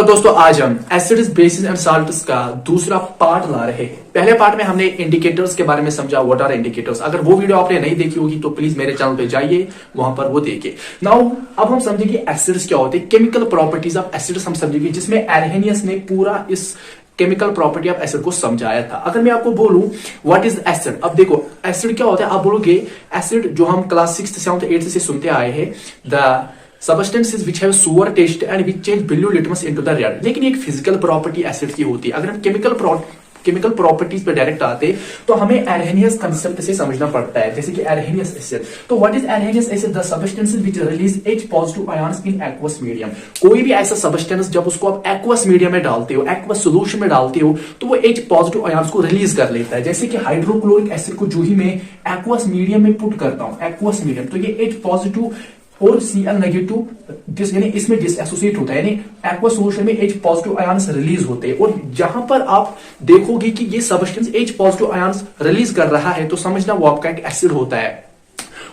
Hello दोस्तों, आज हम एसिड्स बेसिस एंड साल्ट्स का दूसरा पार्ट ला रहे हैं। पहले पार्ट में हमने इंडिकेटर्स के बारे में समझा, व्हाट आर इंडिकेटर्स। अगर वो वीडियो आपने नहीं देखी होगी तो प्लीज मेरे चैनल पे जाइए, वहां पर वो देखिए। नाउ अब हम समझेंगे एसिड्स क्या होते हैं, केमिकल प्रॉपर्टीज ऑफ एसिड्स हम समझेंगे, जिसमें एरहेनियस ने पूरा इस केमिकल प्रॉपर्टी ऑफ एसिड को समझाया था। अगर मैं आपको बोलूं व्हाट इज एसिड, अब देखो एसिड क्या होता है। आप बोलोगे एसिड जो हम क्लास 6th 7th 8th से सुनते आए हैं, the substances which have sour taste and which change blue litmus into the red। लेकिन एक फिजिकल प्रॉपर्टी एसिड की होती है। अगर हम केमिकल प्रॉपर्टीज पे डायरेक्ट आते तो हमें एरहेनियस कंसेप्ट से समझना पड़ता है, जैसे कि एरहेनियस एसिड। तो what is Arrhenius acid? The substances which release H positive ions in aqueous medium. कोई भी ऐसा सबस्टेंस जब उसको आप एक्वस मीडियम में डालते हो, एक्वस सोल्यूशन में डालते हो, तो वो H पॉजिटिव आयंस को रिलीज कर लेता है। जैसे कि हाइड्रोक्लोरिक एसिड को जो ही मैं एक्वस मीडियम में पुट करता हूं, एक्वस मीडियम, तो ये H पॉजिटिव और Cl नेगेटिव यानी इसमें डिसएसोसिएट होता है, यानी एक्वस सोल्यूशन में H पॉजिटिव आयंस रिलीज होते हैं। और जहां पर आप देखोगे कि ये substance H positive ions release कर रहा है, तो समझना वो आपका एक एसिड होता है।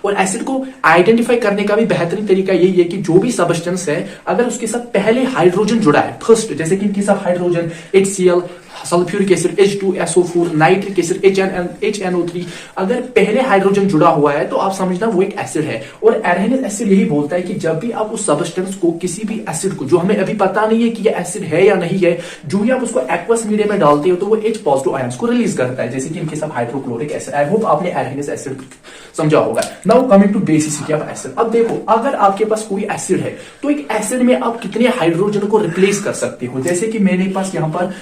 और एसिड को आइडेंटिफाई करने का भी बेहतरीन तरीका यही है कि जो भी सबस्टेंस है, अगर उसके साथ पहले हाइड्रोजन जुड़ा है फर्स्ट, जैसे कि इनके साथ hydrogen HCl, sulphuric acid H2SO4, nitric acid HNO3, अगर पहले हाइड्रोजन जुड़ा हुआ है तो आप समझना वो एक एसिड है। और एरहेनियस एसिड यही बोलता है कि जब भी आप उस सबस्टेंस को, किसी भी एसिड को, जो हमें अभी पता नहीं है कि ये एसिड है या नहीं है, जो ही आप उसको एक्वस मीडियम में डालते हो तो वो H पॉजिटिव आयंस को रिलीज करता है, जैसे कि इनके साथ हाइड्रोक्लोरिक एसिड। आई होप आपने एरहेनियस एसिड समझा होगा। Now coming to basicity of acid. अब देखो, अगर आपके पास कोई एसिड है तो एक एसिड में आप कितने हाइड्रोजन को रिप्लेस कर सकते हो। जैसे कि मेरे पास यहाँ पर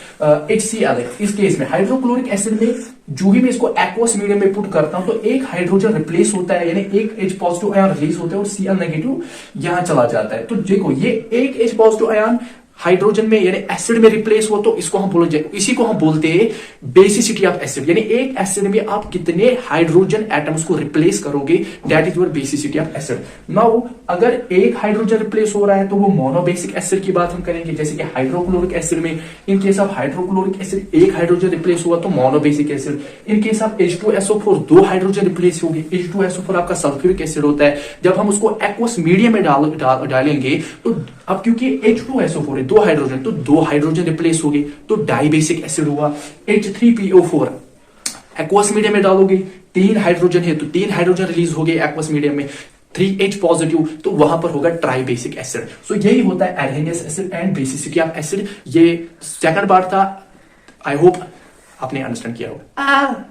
HCl है, इस केस में हाइड्रोक्लोरिक एसिड में जो ही मैं इसको एक्वस मीडियम में पुट करता हूं तो एक हाइड्रोजन रिप्लेस होता है, यानी एक H पॉजिटिव आयन रिलीज होता है और Cl नेगेटिव यहां चला जाता है। तो देखो, ये एक H पॉजिटिव आयन हाइड्रोजन में यानी एसिड में रिप्लेस हो, तो इसको हम बोलते, इसी को हम बोलते हैं बेसिसिटी ऑफ एसिड। यानी एक एसिड में आप कितने हाइड्रोजन एटम्स को रिप्लेस करोगे, that is your basicity of acid. Now अगर एक हाइड्रोजन रिप्लेस हो रहा है तो वो मोनोबेसिक एसिड की बात हम करेंगे, जैसे कि हाइड्रोक्लोरिक एसिड में in case of hydrochloric acid एक हाइड्रोजन रिप्लेस हुआ तो monobasic acid. In case of H2SO4 दो हाइड्रोजन रिप्लेस होगी, H2SO4 आपका सल्फ्यूरिक एसिड होता है। जब हम उसको एक्वस मीडियम में डालेंगे तो अब क्योंकि H2SO4 दो हाइड्रोजन, तो दो हाइड्रोजन रिप्लेस हो गए तो डाइबेसिक एसिड हुआ। H3PO4 एक्वस मीडियम में डालोगे, तीन हाइड्रोजन है तो तीन हाइड्रोजन रिलीज हो गए एक्वस मीडियम में, 3H पॉजिटिव, तो वहां पर होगा ट्राइबेसिक एसिड। सो यही होता है Arrhenius acid and basicity of acid. ये सेकंड पार्ट था, आई होप आपने अंडरस्टैंड किया होगा।